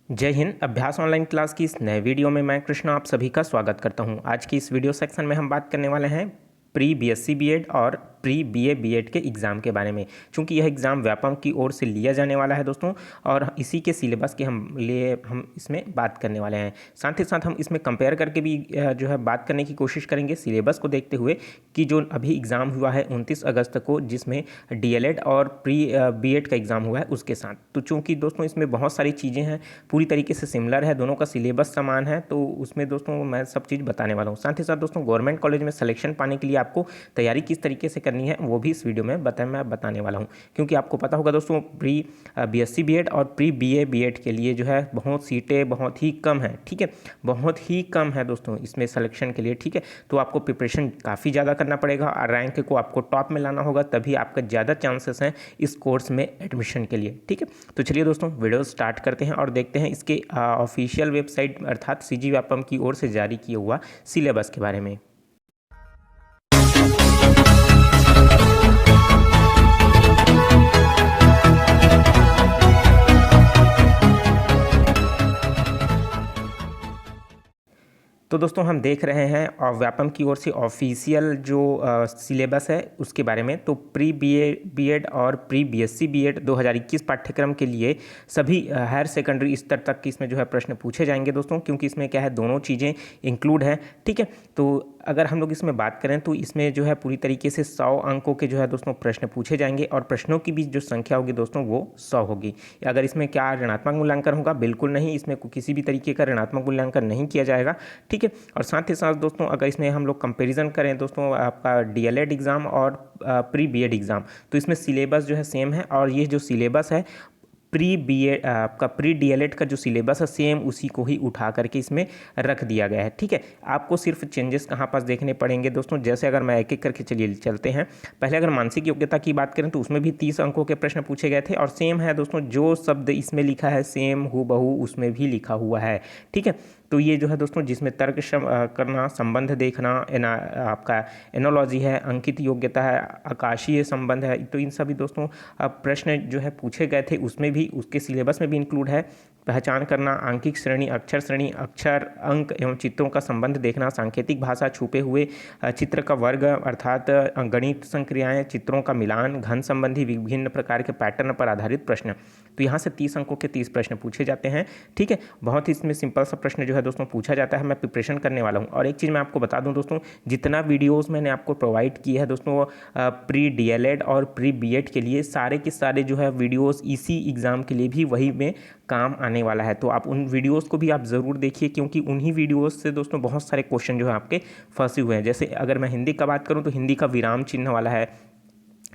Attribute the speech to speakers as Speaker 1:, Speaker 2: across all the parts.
Speaker 1: जय हिंद। अभ्यास online class की इस नए वीडियो में मैं कृष्णा आप सभी का स्वागत करता हूं। आज की इस वीडियो सेक्शन में हम बात करने वाले हैं प्री बीएससी बीएड और प्री बीए बीएड के एग्ज़ाम के बारे में। चूँकि यह एग्ज़ाम व्यापम की ओर से लिया जाने वाला है दोस्तों, और इसी के सिलेबस के हम इसमें बात करने वाले हैं। साथ ही साथ हम इसमें कंपेयर करके भी जो है बात करने की कोशिश करेंगे सिलेबस को देखते हुए कि जो अभी एग्ज़ाम हुआ है 29 अगस्त को, जिसमें डीएलएड और प्री बीएड का एग्ज़ाम हुआ है उसके साथ। तो चूँकि दोस्तों इसमें बहुत सारी चीज़ें हैं, पूरी तरीके से सिमिलर है, दोनों का सिलेबस समान है, तो उसमें दोस्तों मैं सब चीज़ बताने वाला हूँ। साथ ही साथ दोस्तों गवर्नमेंट कॉलेज में सिलेक्शन पाने के लिए आपको तैयारी किस तरीके से करनी है वो भी इस वीडियो में मैं बताने वाला हूँ। क्योंकि आपको पता होगा दोस्तों प्री बीएससी बीएड और प्री बीए बीएड के लिए जो है बहुत सीटें बहुत ही कम है, ठीक है, बहुत ही कम है दोस्तों इसमें सिलेक्शन के लिए, ठीक है। तो आपको प्रिपरेशन काफ़ी ज़्यादा करना पड़ेगा और रैंक को आपको टॉप में लाना होगा, तभी आपका ज़्यादा चांसेस हैं इस कोर्स में एडमिशन के लिए, ठीक है। तो चलिए दोस्तों वीडियो स्टार्ट करते हैं और देखते हैं इसके ऑफिशियल वेबसाइट अर्थात सीजी व्यापम की ओर से जारी किया हुआ सिलेबस के बारे में। तो दोस्तों हम देख रहे हैं और व्यापम की ओर से ऑफिशियल जो सिलेबस है उसके बारे में। तो प्री बीए बीएड और प्री बीएससी बीएड 2021 पाठ्यक्रम के लिए सभी हायर सेकेंडरी स्तर तक की इसमें जो है प्रश्न पूछे जाएंगे दोस्तों, क्योंकि इसमें क्या है दोनों चीज़ें इंक्लूड हैं, ठीक है। तो अगर हम लोग इसमें बात करें तो इसमें जो है पूरी तरीके से 100 अंकों के जो है दोस्तों प्रश्न पूछे जाएंगे और प्रश्नों की भी जो संख्या होगी दोस्तों वो 100 होगी। अगर इसमें क्या ऋणात्मक मूल्यांकन होगा? बिल्कुल नहीं, इसमें किसी भी तरीके का ऋणात्मक मूल्यांकन नहीं किया जाएगा, ठीक है। और साथ ही साथ दोस्तों अगर इसमें हम लोग कंपैरिजन करें दोस्तों आपका डीएलएड एग्ज़ाम और प्री बीएड एग्ज़ाम, तो इसमें सिलेबस जो है सेम है। और ये जो सिलेबस है प्री बीएड आपका प्री डीएलएड का जो सिलेबस है सेम उसी को ही उठा करके इसमें रख दिया गया है, ठीक है। आपको सिर्फ चेंजेस कहाँ पास देखने पड़ेंगे दोस्तों, जैसे अगर मैं एक एक करके चलिए चलते हैं। पहले अगर मानसिक योग्यता की बात करें तो उसमें भी 30 अंकों के प्रश्न पूछे गए थे और सेम है दोस्तों, जो शब्द इसमें लिखा है सेम हूबहू उसमें भी लिखा हुआ है, ठीक है। तो ये जो है दोस्तों जिसमें तर्क करना, संबंध देखना, आपका एनोलॉजी है, अंकित योग्यता है, आकाशीय संबंध है, तो इन सभी दोस्तों प्रश्न जो है पूछे गए थे उसमें भी उसके सिलेबस में भी इंक्लूड है। पहचान करना, आंकिक श्रेणी, अक्षर अंक एवं चित्रों का संबंध देखना, सांकेतिक भाषा, छुपे हुए चित्र का वर्ग अर्थात गणित संक्रियाएं, चित्रों का मिलान, घन संबंधी विभिन्न प्रकार के पैटर्न पर आधारित प्रश्न। तो यहाँ से 30 अंकों के 30 प्रश्न पूछे जाते हैं, ठीक है। बहुत ही इसमें सिंपल सा प्रश्न जो है दोस्तों पूछा जाता है। मैं प्रिपरेशन करने वाला हूँ और एक चीज़ मैं आपको बता दूँ दोस्तों, जितना वीडियोस मैंने आपको प्रोवाइड किए हैं दोस्तों प्री डीएलएड और प्री बीएड के लिए, सारे के सारे जो है वीडियोस इसी एग्ज़ाम के लिए भी वही में काम आने वाला है। तो आप उन वीडियोस को भी आप ज़रूर देखिए, क्योंकि उन्हीं वीडियोस से दोस्तों बहुत सारे क्वेश्चन जो है आपके फंसे हुए हैं। जैसे अगर मैं हिंदी का बात करूँ तो हिंदी का विराम चिन्ह वाला है,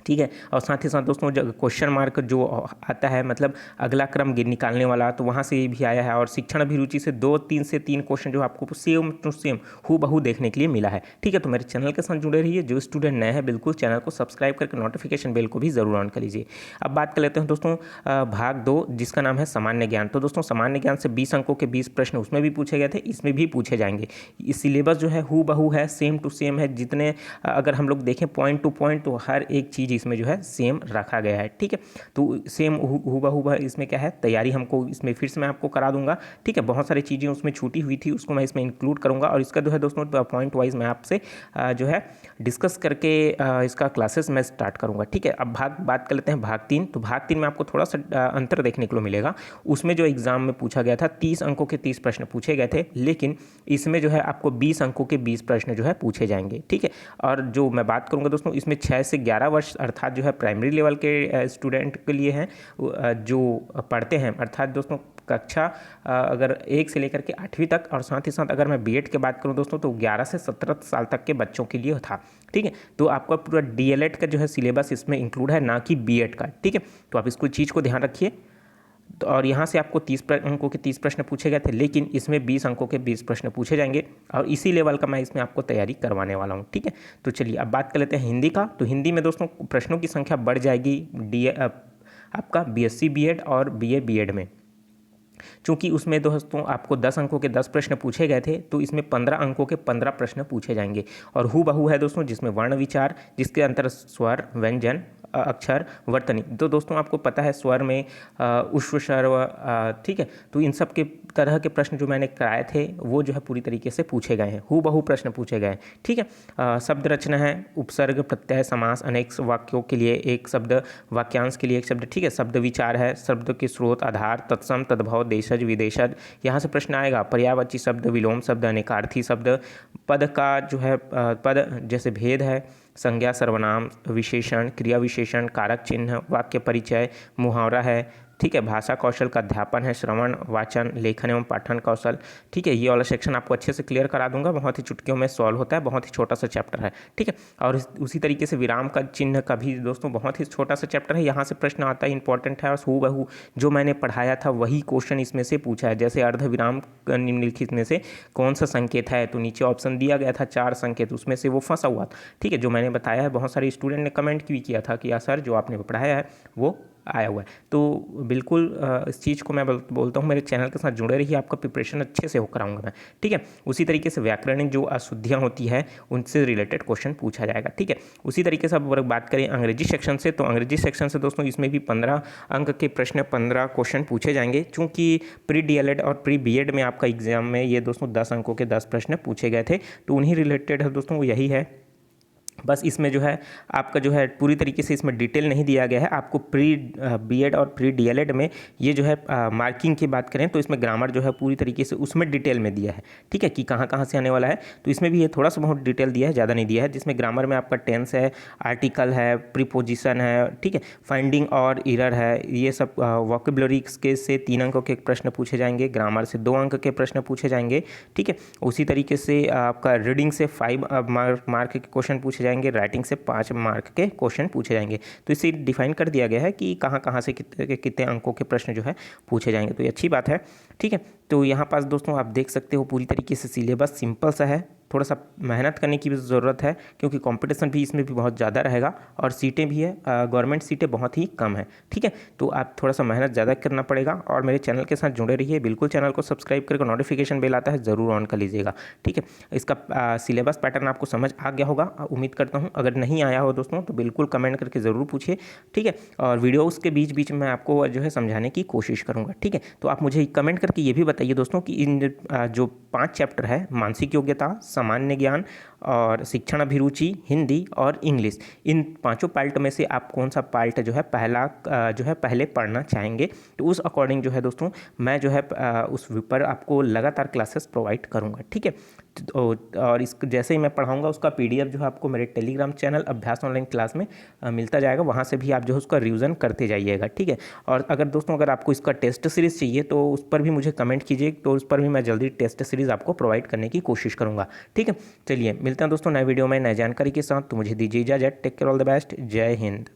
Speaker 1: ठीक है। और साथ ही साथ दोस्तों क्वेश्चन मार्क जो आता है मतलब अगला क्रम निकालने वाला, तो वहाँ से ये भी आया है। और शिक्षण अभिरुचि से 2 से 3 क्वेश्चन जो आपको सेम टू सेम हूबहू देखने के लिए मिला है, ठीक है। तो मेरे चैनल के साथ जुड़े रहिए। जो स्टूडेंट नए हैं बिल्कुल चैनल को सब्सक्राइब करके नोटिफिकेशन बेल को भी जरूर ऑन कर लीजिए। अब बात कर लेते हैं दोस्तों भाग 2 जिसका नाम है सामान्य ज्ञान। तो दोस्तों सामान्य ज्ञान से 20 अंकों के 20 प्रश्न उसमें भी पूछे गए थे, इसमें भी पूछे जाएंगे। इस सिलेबस जो है हूबहू है, सेम टू सेम है। जितने अगर हम लोग देखें पॉइंट टू पॉइंट, तो हर एक चीज़ इसमें जो है सेम रखा गया है, ठीक है। तो सेम हूबहू इसमें क्या है, तैयारी हमको इसमें फिर से मैं आपको करा दूंगा, ठीक है। बहुत सारी चीज़ें उसमें छूटी हुई थी उसको मैं इसमें इंक्लूड करूंगा और इसका जो है दोस्तों पॉइंट वाइज मैं आपसे जो है डिस्कस करके इसका क्लासेस मैं स्टार्ट करूंगा, ठीक है। अब बात कर लेते हैं भाग 3। तो भाग 3 में आपको थोड़ा सा अंतर देखने को मिलेगा। उसमें जो एग्जाम में पूछा गया था 30 अंकों के 30 प्रश्न पूछे गए थे, लेकिन इसमें जो है आपको 20 अंकों के 20 प्रश्न जो है पूछे जाएंगे, ठीक है। और जो मैं बात करूंगा दोस्तों इसमें 6 से 11 वर्ष अर्थात जो है प्राइमरी लेवल के स्टूडेंट के लिए हैं जो पढ़ते हैं, अर्थात दोस्तों कक्षा अगर 1 से लेकर के 8वीं तक। और साथ ही साथ अगर मैं बीएड की बात करूं दोस्तों तो 11 से 17 साल तक के बच्चों के लिए था, ठीक है। तो आपका पूरा डीएलएड का जो है सिलेबस इसमें इंक्लूड है, ना कि बीएड का, ठीक है। तो आप इसको चीज़ को ध्यान रखिए। तो और यहाँ से आपको 30 अंकों के 30 प्रश्न पूछे गए थे, लेकिन इसमें 20 अंकों के 20 प्रश्न पूछे जाएंगे और इसी लेवल का मैं इसमें आपको तैयारी करवाने वाला हूँ, ठीक है। तो चलिए अब बात कर लेते हैं हिंदी का। तो हिंदी में दोस्तों प्रश्नों की संख्या बढ़ जाएगी आपका बीएससी बीएड और बीए बीएड में। चूंकि उसमें दोस्तों आपको 10 अंकों के 10 प्रश्न पूछे गए थे, तो इसमें 15 अंकों के 15 प्रश्न पूछे जाएंगे। और हूबहू है दोस्तों, जिसमें वर्ण विचार, जिसके अंतर स्वर, व्यंजन, अक्षर वर्तनी। तो दोस्तों आपको पता है स्वर में उष्व सर्व, ठीक है। तो इन सब के तरह के प्रश्न जो मैंने कराए थे वो जो है पूरी तरीके से पूछे गए हैं, हूबहू प्रश्न पूछे गए हैं, ठीक है। शब्द रचना है, उपसर्ग, प्रत्यय, समास, अनेक वाक्यों के लिए एक शब्द, वाक्यांश के लिए एक शब्द, ठीक है। शब्द विचार है, शब्द के स्रोत, आधार, तत्सम, तद्भव, देशज, विदेशज, यहाँ से प्रश्न आएगा। पर्यायवाची शब्द, विलोम शब्द, अनेकार्थी शब्द, पद का जो है पद जैसे भेद है, संज्ञा, सर्वनाम, विशेषण, क्रिया विशेषण, कारक चिन्ह, वाक्य परिचय, मुहावरा है, ठीक है। भाषा कौशल का अध्यापन है, श्रवण, वाचन, लेखन एवं पाठन कौशल, ठीक है। ये वाला सेक्शन आपको अच्छे से क्लियर करा दूंगा, बहुत ही चुटकियों में सॉल्व होता है, बहुत ही छोटा सा चैप्टर है, ठीक है। और उसी तरीके से विराम का चिन्ह का भी दोस्तों बहुत ही छोटा सा चैप्टर है, यहाँ से प्रश्न आता है, इंपॉर्टेंट है, और हूबहू जो मैंने पढ़ाया था वही क्वेश्चन इसमें से पूछा है। जैसे अर्धविराम निम्नलिखित में से कौन सा संकेत है, तो नीचे ऑप्शन दिया गया था 4 संकेत, उसमें से वो फंसा हुआ था, ठीक है। जो मैंने बताया है, बहुत सारे स्टूडेंट ने कमेंट भी किया था कि यार सर जो आपने पढ़ाया है वो आया हुआ है। तो बिल्कुल इस चीज़ को मैं बोलता हूँ मेरे चैनल के साथ जुड़े रहिए, आपका प्रिपरेशन अच्छे से हो कराऊंगा मैं, ठीक है। उसी तरीके से व्याकरणिक जो अशुद्धियाँ होती है उनसे रिलेटेड क्वेश्चन पूछा जाएगा, ठीक है। उसी तरीके से अब अगर बात करें अंग्रेजी सेक्शन से, तो अंग्रेजी सेक्शन से दोस्तों इसमें भी 15 अंक के प्रश्न, 15 क्वेश्चन पूछे जाएंगे। चूँकि प्री DLED और प्री BEd में आपका एग्जाम में ये दोस्तों 10 अंकों के 10 प्रश्न पूछे गए थे, तो उन्हीं रिलेटेड है दोस्तों, वो यही है। बस इसमें जो है आपका जो है पूरी तरीके से इसमें डिटेल नहीं दिया गया है। आपको प्री BEd और प्री DLED में ये जो है मार्किंग की बात करें तो इसमें ग्रामर जो है पूरी तरीके से उसमें डिटेल में दिया है, ठीक है, कि कहाँ कहाँ से आने वाला है। तो इसमें भी ये थोड़ा सा बहुत डिटेल दिया है, ज़्यादा नहीं दिया है। जिसमें ग्रामर में आपका टेंस है, आर्टिकल है, प्रीपोजिशन है, ठीक है, फाइंडिंग और एरर है, ये सब वोकेबुलरी के से 3 अंकों के प्रश्न पूछे जाएंगे, ग्रामर से 2 अंक के प्रश्न पूछे जाएंगे, ठीक है। उसी तरीके से आपका रीडिंग से 5 मार्क के क्वेश्चन पूछे जाएंगे, राइटिंग से 5 मार्क के क्वेश्चन पूछे जाएंगे। तो इसे डिफाइन कर दिया गया है कि कहाँ कहाँ से कितने अंकों के प्रश्न जो है पूछे जाएंगे, तो ये अच्छी बात है, ठीक है। तो यहाँ पास दोस्तों आप देख सकते हो पूरी तरीके से सिलेबस सिंपल सा है, थोड़ा सा मेहनत करने की भी ज़रूरत है क्योंकि कंपटीशन भी इसमें भी बहुत ज़्यादा रहेगा और सीटें भी है, गवर्नमेंट सीटें बहुत ही कम है, ठीक है। तो आप थोड़ा सा मेहनत ज़्यादा करना पड़ेगा और मेरे चैनल के साथ जुड़े रहिए, बिल्कुल चैनल को सब्सक्राइब करके नोटिफिकेशन बेल आता है ज़रूर ऑन कर लीजिएगा, ठीक है। इसका सिलेबस पैटर्न आपको समझ आ गया होगा उम्मीद करता हूँ। अगर नहीं आया हो दोस्तों तो बिल्कुल कमेंट करके ज़रूर पूछिए, ठीक है। और वीडियोज़ के बीच बीच में आपको जो है समझाने की कोशिश करूँगा, ठीक है। तो आप मुझे कमेंट करके ये भी बताइए दोस्तों कि इन जो 5 चैप्टर है, मानसिक योग्यता, सामान्य ज्ञान और शिक्षण अभिरुचि, हिंदी और इंग्लिश, इन 5 पार्ट में से आप कौन सा पार्ट जो है पहले पढ़ना चाहेंगे, तो उस अकॉर्डिंग जो है दोस्तों मैं जो है उस पर आपको लगातार क्लासेस प्रोवाइड करूँगा, ठीक है। और इस जैसे ही मैं पढ़ाऊँगा उसका PDF जो है आपको मेरे टेलीग्राम चैनल अभ्यास ऑनलाइन क्लास में मिलता जाएगा, वहाँ से भी आप जो है उसका रिवीजन करते जाइएगा, ठीक है। और अगर आपको इसका टेस्ट सीरीज़ चाहिए तो उस पर भी मुझे कमेंट कीजिए, तो उस पर भी मैं जल्दी टेस्ट सीरीज़ आपको प्रोवाइड करने की कोशिश करूँगा, ठीक है। चलिए मिलते हैं दोस्तों नए वीडियो में नए जानकारी के साथ, तो मुझे दीजिए इजाज़त। Take care, all the best, जय हिंद।